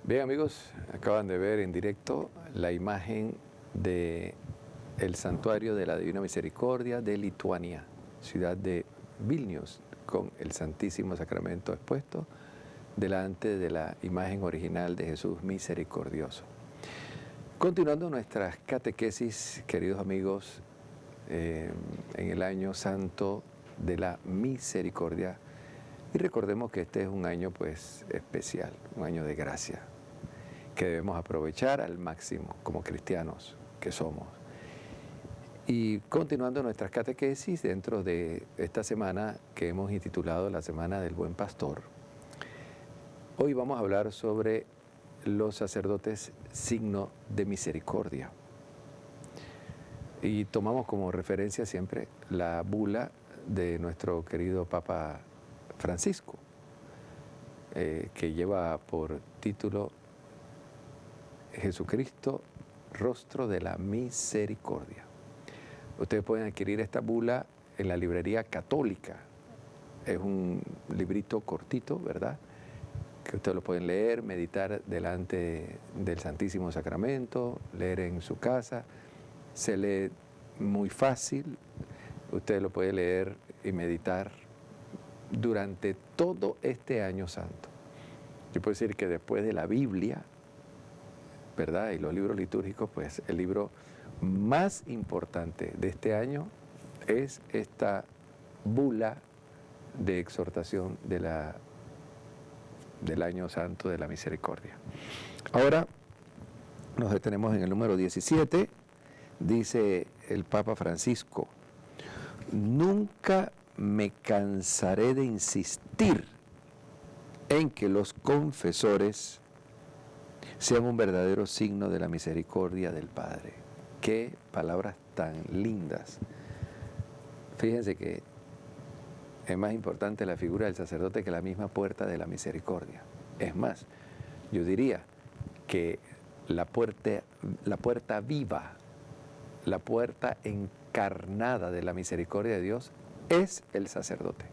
Bien, amigos, acaban de ver en directo la imagen de el santuario de la Divina Misericordia de Lituania, ciudad de Vilnius, con el Santísimo Sacramento expuesto delante de la imagen original de Jesús misericordioso. Continuando nuestras catequesis, queridos amigos, en el año santo de la misericordia, y recordemos que este es un año pues especial, un año de gracia, que debemos aprovechar al máximo como cristianos que somos. Y continuando nuestras catequesis dentro de esta semana que hemos intitulado la Semana del Buen Pastor, hoy vamos a hablar sobre los sacerdotes signo de misericordia. Y tomamos como referencia siempre la bula de nuestro querido Papa Francisco, que lleva por título Jesucristo, rostro de la misericordia. Ustedes pueden adquirir esta bula en la librería católica. Es un librito cortito, ¿verdad?, que ustedes lo pueden leer, meditar delante del Santísimo Sacramento, leer en su casa. Se lee muy fácil. Usted lo puede leer y meditar durante todo este año santo. Yo puedo decir que después de la Biblia, ¿verdad?, y los libros litúrgicos, pues el libro más importante de este año es esta bula de exhortación del año santo de la misericordia. Ahora nos detenemos en el número 17. Dice el Papa Francisco: nunca me cansaré de insistir en que los confesores sean un verdadero signo de la misericordia del Padre. Qué palabras tan lindas. Fíjense que es más importante la figura del sacerdote que la misma puerta de la misericordia. Es más, yo diría que la puerta viva, la puerta encarnada de la misericordia de Dios es el sacerdote.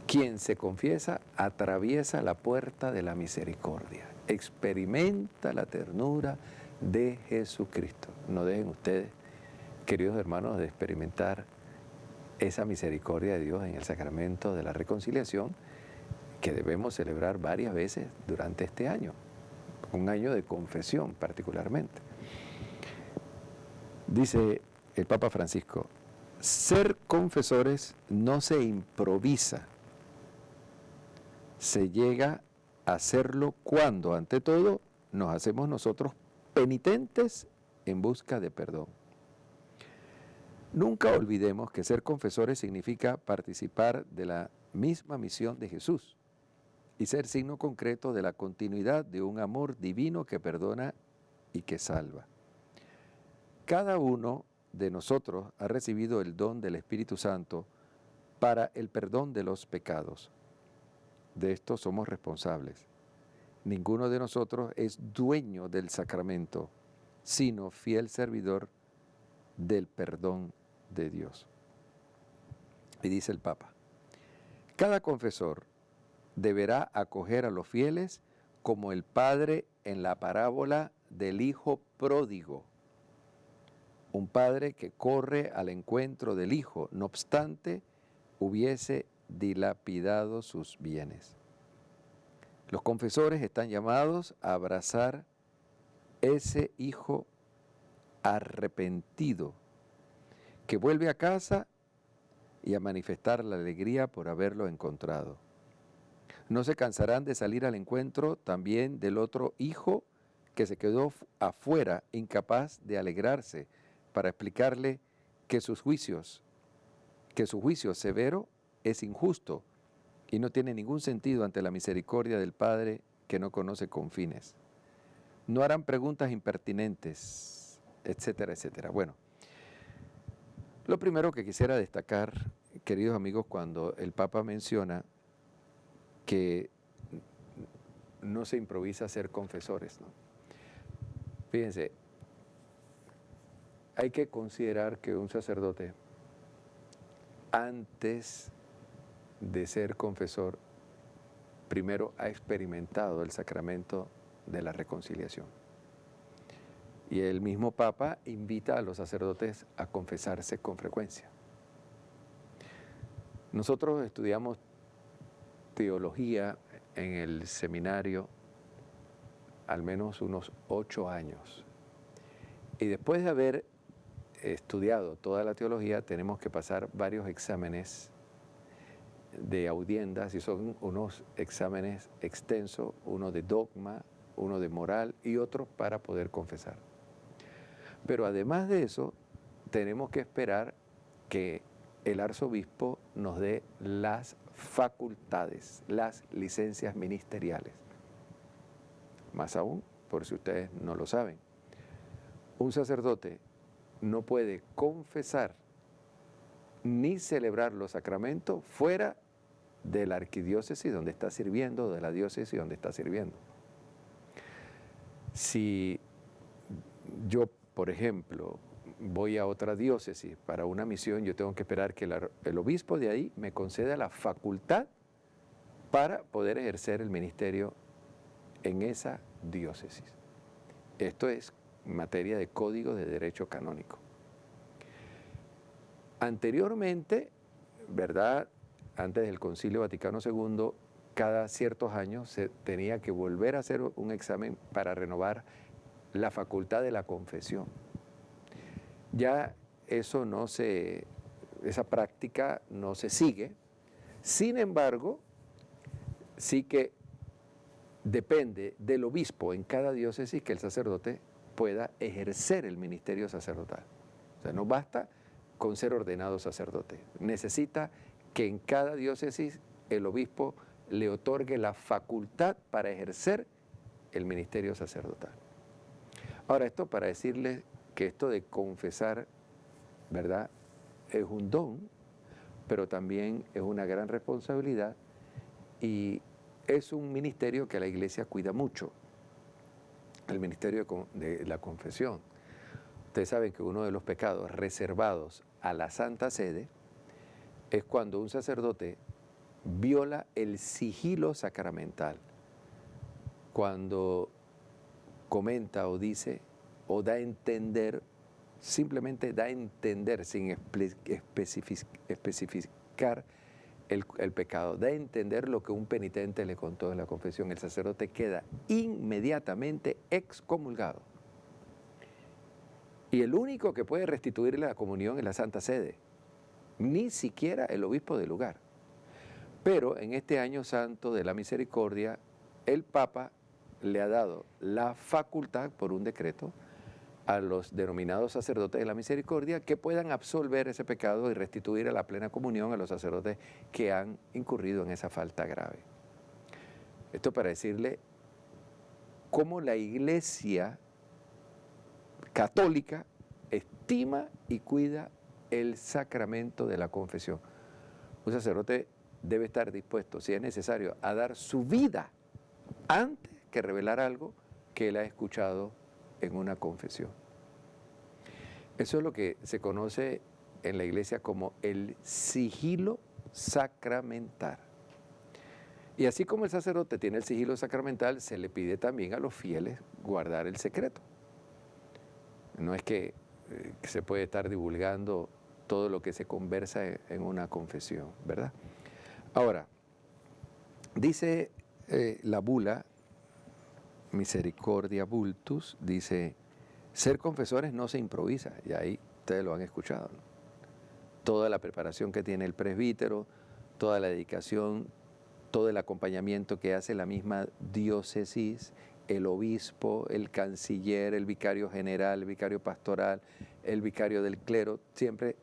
Quien se confiesa atraviesa la puerta de la misericordia, experimenta la ternura de Jesucristo. No dejen ustedes, queridos hermanos, de experimentar esa misericordia de Dios en el sacramento de la reconciliación, que debemos celebrar varias veces durante este año, un año de confesión particularmente. Dice el Papa Francisco: ser confesores no se improvisa, se llega a hacerlo cuando, ante todo, nos hacemos nosotros penitentes en busca de perdón. Nunca olvidemos que ser confesores significa participar de la misma misión de Jesús y ser signo concreto de la continuidad de un amor divino que perdona y que salva. Cada uno de nosotros ha recibido el don del Espíritu Santo para el perdón de los pecados. De esto somos responsables. Ninguno de nosotros es dueño del sacramento, sino fiel servidor del perdón de Dios. Y dice el Papa: cada confesor deberá acoger a los fieles como el padre en la parábola del hijo pródigo. Un padre que corre al encuentro del hijo, no obstante, hubiese dilapidado sus bienes. Los confesores están llamados a abrazar ese hijo arrepentido que vuelve a casa y a manifestar la alegría por haberlo encontrado. No se cansarán de salir al encuentro también del otro hijo que se quedó afuera, incapaz de alegrarse, para explicarle que su juicio severo es injusto y no tiene ningún sentido ante la misericordia del Padre que no conoce confines. No harán preguntas impertinentes, etcétera, etcétera. Bueno, lo primero que quisiera destacar, queridos amigos, cuando el Papa menciona que no se improvisa ser confesores, ¿no? Fíjense, hay que considerar que un sacerdote, antes de ser confesor, primero ha experimentado el sacramento de la reconciliación. Y el mismo Papa invita a los sacerdotes a confesarse con frecuencia. Nosotros estudiamos teología en el seminario al menos unos 8 años. Y después de haber estudiado toda la teología, tenemos que pasar varios exámenes de audiencias, y son unos exámenes extensos, uno de dogma, uno de moral y otro para poder confesar. Pero además de eso, tenemos que esperar que el arzobispo nos dé las facultades, las licencias ministeriales. Más aún, por si ustedes no lo saben, un sacerdote no puede confesar ni celebrar los sacramentos fuera de la arquidiócesis donde está sirviendo, de la diócesis donde está sirviendo. Si yo, por ejemplo, voy a otra diócesis para una misión, yo tengo que esperar que el obispo de ahí me conceda la facultad para poder ejercer el ministerio en esa diócesis. Esto es materia de código de derecho canónico. Anteriormente, ¿verdad? Antes del Concilio Vaticano II, cada ciertos años se tenía que volver a hacer un examen para renovar la facultad de la confesión. Ya eso esa práctica no se sigue. Sin embargo, sí que depende del obispo en cada diócesis que el sacerdote pueda ejercer el ministerio sacerdotal. O sea, no basta con ser ordenado sacerdote. Necesita que en cada diócesis el obispo le otorgue la facultad para ejercer el ministerio sacerdotal. Ahora, esto para decirles que esto de confesar, ¿verdad?, es un don, pero también es una gran responsabilidad y es un ministerio que la Iglesia cuida mucho, el ministerio de la confesión. Ustedes saben que uno de los pecados reservados a la Santa Sede es cuando un sacerdote viola el sigilo sacramental, cuando comenta o dice o da a entender, simplemente da a entender sin especificar el pecado, da a entender lo que un penitente le contó en la confesión. El sacerdote queda inmediatamente excomulgado. Y el único que puede restituirle la comunión es la Santa Sede, ni siquiera el obispo del lugar. Pero en este año santo de la misericordia, el Papa le ha dado la facultad por un decreto a los denominados sacerdotes de la misericordia que puedan absolver ese pecado y restituir a la plena comunión a los sacerdotes que han incurrido en esa falta grave. Esto para decirle cómo la Iglesia católica estima y cuida el sacramento de la confesión. Un sacerdote debe estar dispuesto, si es necesario, a dar su vida antes que revelar algo que él ha escuchado en una confesión. Eso es lo que se conoce en la Iglesia como el sigilo sacramental. Y así como el sacerdote tiene el sigilo sacramental, se le pide también a los fieles guardar el secreto. No es que se puede estar divulgando todo lo que se conversa en una confesión, ¿verdad? Ahora, dice la bula Misericordia Vultus, dice, ser confesores no se improvisa, y ahí ustedes lo han escuchado, ¿no? Toda la preparación que tiene el presbítero, toda la dedicación, todo el acompañamiento que hace la misma diócesis, el obispo, el canciller, el vicario general, el vicario pastoral, el vicario del clero, siempre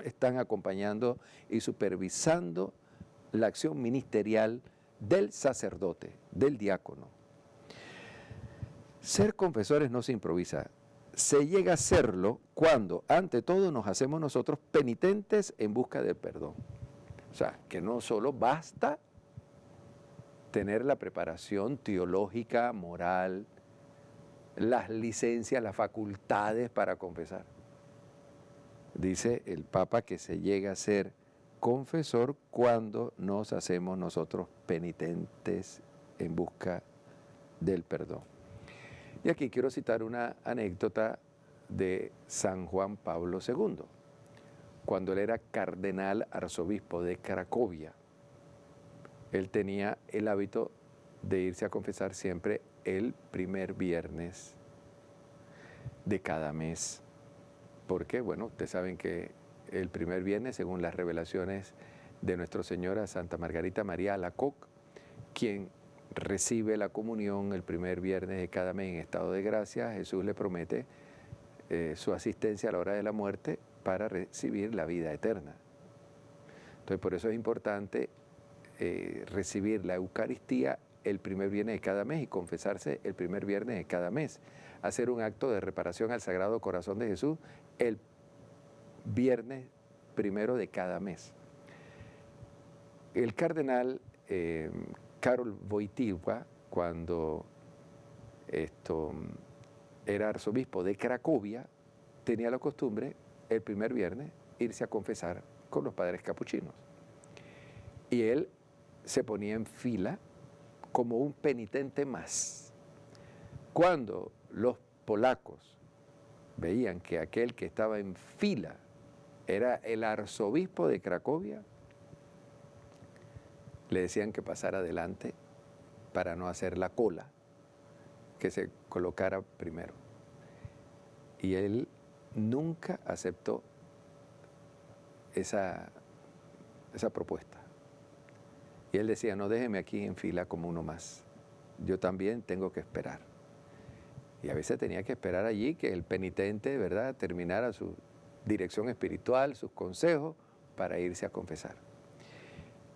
están acompañando y supervisando la acción ministerial del sacerdote, del diácono. Ser confesores no se improvisa. Se llega a serlo cuando, ante todo, nos hacemos nosotros penitentes en busca del perdón. O sea, que no solo basta tener la preparación teológica, moral, las licencias, las facultades para confesar. Dice el Papa que se llega a ser confesor cuando nos hacemos nosotros penitentes en busca del perdón. Y aquí quiero citar una anécdota de San Juan Pablo II, cuando él era cardenal arzobispo de Cracovia. Él tenía el hábito de irse a confesar siempre el primer viernes de cada mes. Porque, bueno, ustedes saben que el primer viernes, según las revelaciones de Nuestra Señora Santa Margarita María Alacoque, quien recibe la comunión el primer viernes de cada mes en estado de gracia, Jesús le promete su asistencia a la hora de la muerte para recibir la vida eterna. Entonces, por eso es importante recibir la Eucaristía el primer viernes de cada mes y confesarse el primer viernes de cada mes. Hacer un acto de reparación al Sagrado Corazón de Jesús el viernes primero de cada mes. El cardenal Karol Wojtyła, cuando era arzobispo de Cracovia, tenía la costumbre el primer viernes irse a confesar con los padres capuchinos. Y él se ponía en fila como un penitente más. Cuando los polacos veían que aquel que estaba en fila era el arzobispo de Cracovia, le decían que pasara adelante para no hacer la cola, que se colocara primero. Y él nunca aceptó esa propuesta. Y él decía, no, déjeme aquí en fila como uno más. Yo también tengo que esperar. Y a veces tenía que esperar allí que el penitente, ¿verdad?, terminara su dirección espiritual, sus consejos, para irse a confesar.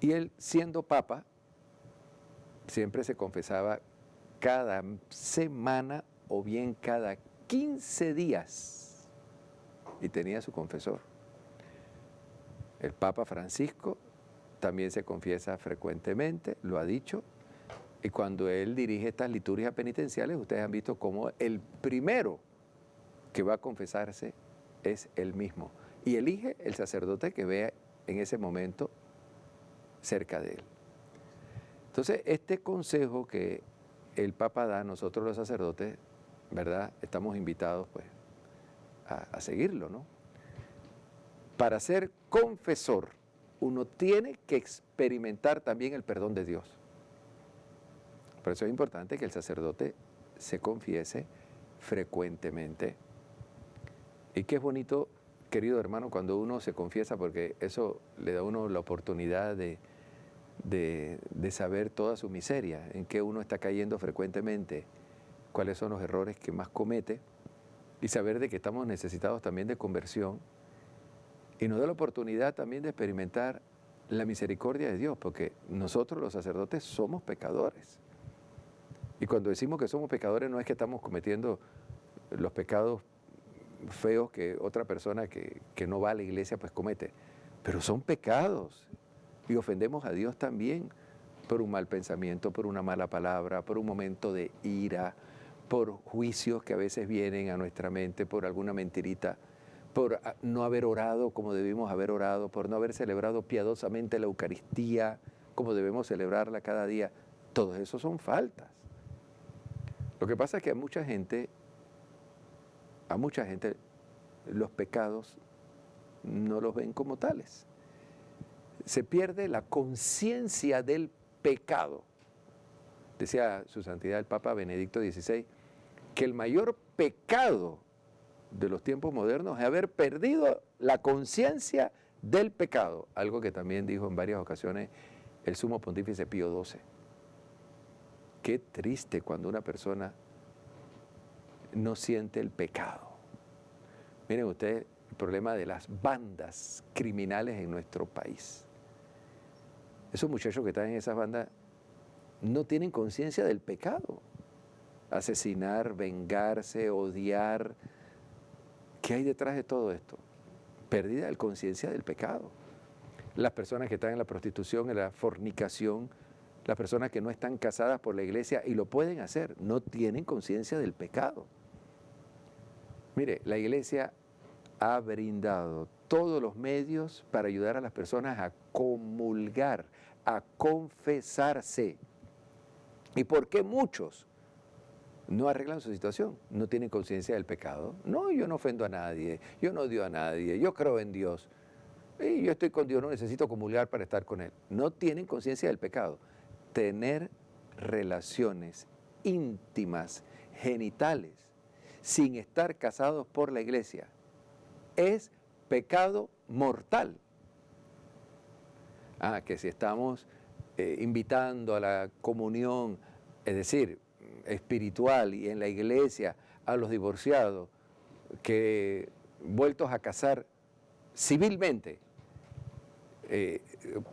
Y él, siendo papa, siempre se confesaba cada semana o bien cada 15 días. Y tenía su confesor. El Papa Francisco también se confiesa frecuentemente, lo ha dicho, y cuando él dirige estas liturgias penitenciales, ustedes han visto cómo el primero que va a confesarse es él mismo, y elige el sacerdote que vea en ese momento cerca de él. Entonces, este consejo que el Papa da a nosotros los sacerdotes, ¿verdad?, estamos invitados pues a seguirlo, ¿no? Para ser confesor, uno tiene que experimentar también el perdón de Dios. Por eso es importante que el sacerdote se confiese frecuentemente. Y qué es bonito, querido hermano, cuando uno se confiesa, porque eso le da a uno la oportunidad de saber toda su miseria, en qué uno está cayendo frecuentemente, cuáles son los errores que más comete, y saber de que estamos necesitados también de conversión. Y nos da la oportunidad también de experimentar la misericordia de Dios, porque nosotros los sacerdotes somos pecadores. Y cuando decimos que somos pecadores no es que estamos cometiendo los pecados feos que otra persona que no va a la iglesia pues comete, pero son pecados y ofendemos a Dios también por un mal pensamiento, por una mala palabra, por un momento de ira, por juicios que a veces vienen a nuestra mente, por alguna mentirita, por no haber orado como debimos haber orado, por no haber celebrado piadosamente la Eucaristía como debemos celebrarla cada día. Todo eso son faltas. Lo que pasa es que a mucha gente los pecados no los ven como tales. Se pierde la conciencia del pecado. Decía su santidad el Papa Benedicto XVI, que el mayor pecado de los tiempos modernos es haber perdido la conciencia del pecado, algo que también dijo en varias ocasiones el sumo pontífice Pío XII. Qué triste cuando una persona no siente el pecado. Miren ustedes el problema de las bandas criminales en nuestro país. Esos muchachos que están en esas bandas no tienen conciencia del pecado. Asesinar, vengarse, odiar. ¿Qué hay detrás de todo esto? Pérdida de conciencia del pecado. Las personas que están en la prostitución, en la fornicación, las personas que no están casadas por la iglesia y lo pueden hacer, no tienen conciencia del pecado. Mire, la iglesia ha brindado todos los medios para ayudar a las personas a comulgar, a confesarse. ¿Y por qué muchos no arreglan su situación? No tienen conciencia del pecado. No, yo no ofendo a nadie, yo no odio a nadie, yo creo en Dios. Y yo estoy con Dios, no necesito comulgar para estar con Él. No tienen conciencia del pecado. Tener relaciones íntimas, genitales, sin estar casados por la iglesia, es pecado mortal. Que si estamos invitando a la comunión, es decir, espiritual y en la iglesia, a los divorciados, que vueltos a casar civilmente,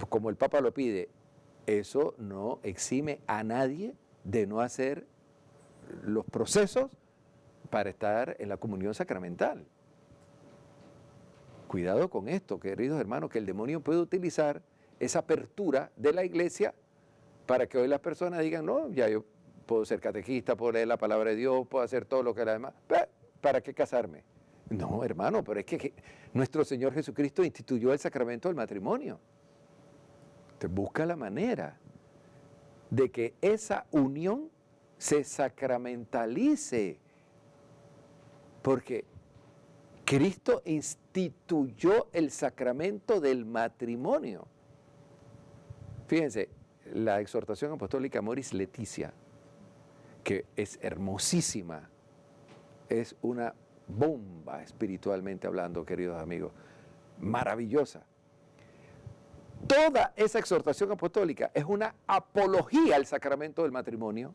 como el Papa lo pide, eso no exime a nadie de no hacer los procesos para estar en la comunión sacramental. Cuidado con esto, queridos hermanos, que el demonio puede utilizar esa apertura de la iglesia para que hoy las personas digan, no, ya yo puedo ser catequista, puedo leer la palabra de Dios, puedo hacer todo lo que la demás, ¿para qué casarme? No, hermano, pero es que nuestro Señor Jesucristo instituyó el sacramento del matrimonio. Entonces busca la manera de que esa unión se sacramentalice, porque Cristo instituyó el sacramento del matrimonio. Fíjense, la exhortación apostólica Amoris Laetitia, que es hermosísima, es una bomba espiritualmente hablando, queridos amigos, maravillosa. Toda esa exhortación apostólica es una apología al sacramento del matrimonio.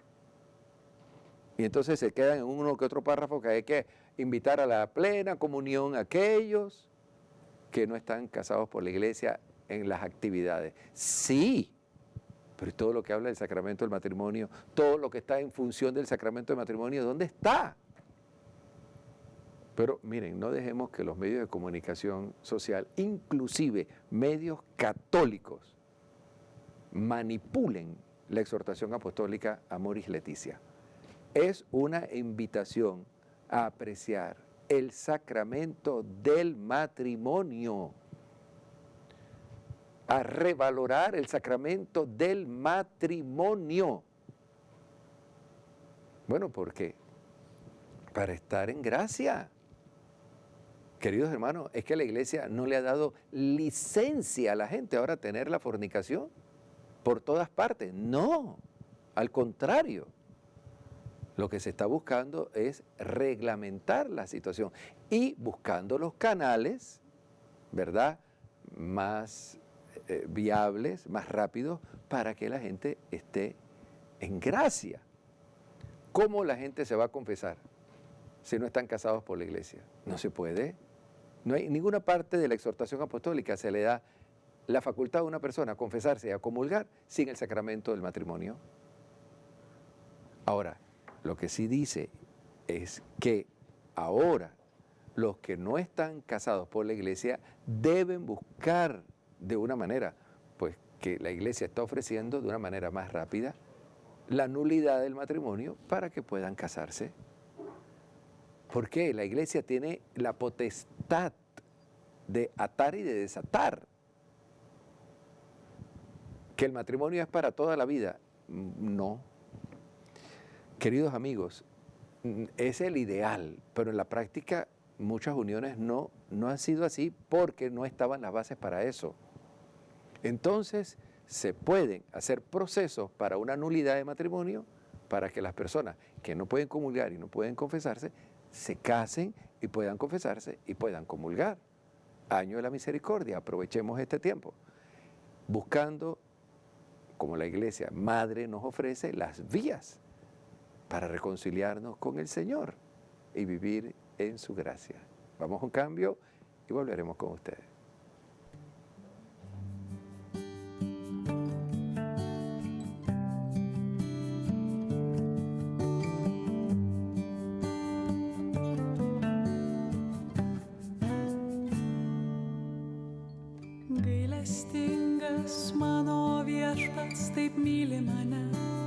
Y entonces se quedan en uno que otro párrafo que hay que invitar a la plena comunión a aquellos que no están casados por la iglesia en las actividades. Sí, pero todo lo que habla del sacramento del matrimonio, todo lo que está en función del sacramento del matrimonio, ¿dónde está? Pero miren, no dejemos que los medios de comunicación social, inclusive medios católicos, manipulen la exhortación apostólica Amoris Laetitia. Es una invitación a apreciar el sacramento del matrimonio, a revalorar el sacramento del matrimonio. Bueno, ¿por qué? Para estar en gracia. Queridos hermanos, es que la iglesia no le ha dado licencia a la gente ahora a tener la fornicación por todas partes. No, al contrario. Lo que se está buscando es reglamentar la situación y buscando los canales, ¿verdad?, más viables, más rápidos, para que la gente esté en gracia. ¿Cómo la gente se va a confesar si no están casados por la iglesia? No se puede. No hay ninguna parte de la exhortación apostólica se le da la facultad a una persona a confesarse y a comulgar sin el sacramento del matrimonio. Ahora, lo que sí dice es que ahora los que no están casados por la iglesia deben buscar de una manera, pues que la iglesia está ofreciendo de una manera más rápida, la nulidad del matrimonio para que puedan casarse. ¿Por qué? La iglesia tiene la potestad de atar y de desatar. ¿Que el matrimonio es para toda la vida? No. Queridos amigos, es el ideal, pero en la práctica muchas uniones no han sido así porque no estaban las bases para eso. Entonces, se pueden hacer procesos para una nulidad de matrimonio para que las personas que no pueden comulgar y no pueden confesarse, se casen y puedan confesarse y puedan comulgar. Año de la misericordia, aprovechemos este tiempo, buscando, como la Iglesia Madre nos ofrece, las vías para reconciliarnos con el Señor y vivir en su gracia. Vamos a un cambio y volveremos con ustedes. Gailestingas mano viešpats taip myli mane.